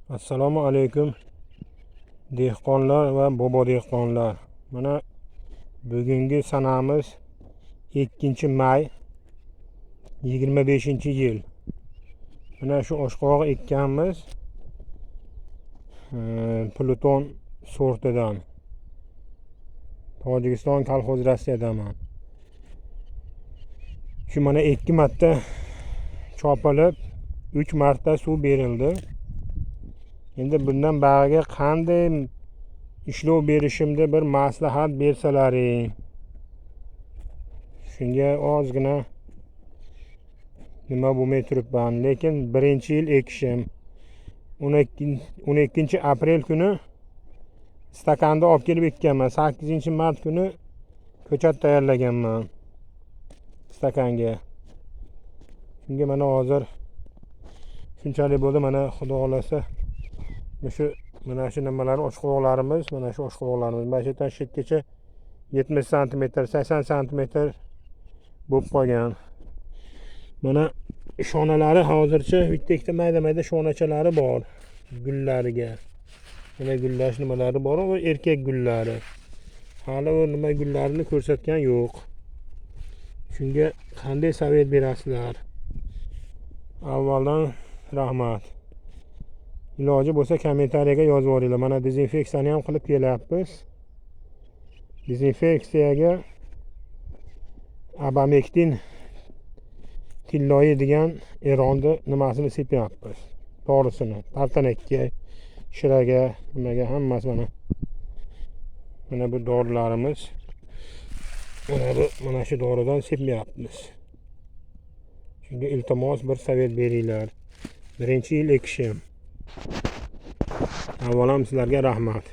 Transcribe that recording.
Assalomu alaykum dehqonlar va bobo dehqonlar. Mana bugungi sanamiz 2-may 25-yil. Mana shu oshqovoq ekkanmiz Pluton sortidan. Tojikiston kolxoz Rossiyadaman. Shu mana 2 marta chopilib 3 marta suv berildi. Endi bundan bag'iga qanday ishlov berishimda bir maslahat bersalaring. Shunga ozgina nima bo'lmay turibman, lekin 1-yil ekishim 12-aprel kuni stakanda olib kelib ekkanman. 8-mart kuni ko'chat tayyorlaganman stakanga. Shunga mana hozir shunchalik bo'ldi. Mana xudo xolasa mana shu nimalar oshqovoqlarimiz, mana shu oshqovoqlarimiz mashadan shetgacha 70 sm, 80 sm bo'lib qolgan. Mana shonalari hozircha bitta mayda shonachalari bor gullariga. Mana gullash nimalari bor, u erkak gullari. Hali u nima gullarini ko'rsatgan yo'q. Shunga qanday savet berasizlar? Avvaldan rahmat. Iloji bo'lsa kommentariyaga yozib yuboringlar. Mana dezinfeksiyani ham qilib kelyapmiz. Dezinfeksiyaga abamektin tilloyi degan eronni nimasini sepyapmiz. To'g'risini, partanakka, shiraga, nimaga hammasi mana bu dorilarimiz. Mana shu doridan sepmayapmiz. Shunga iltimos bir savet beringlar. 1-yil ekishim. Avvalam sizlarga rahmat.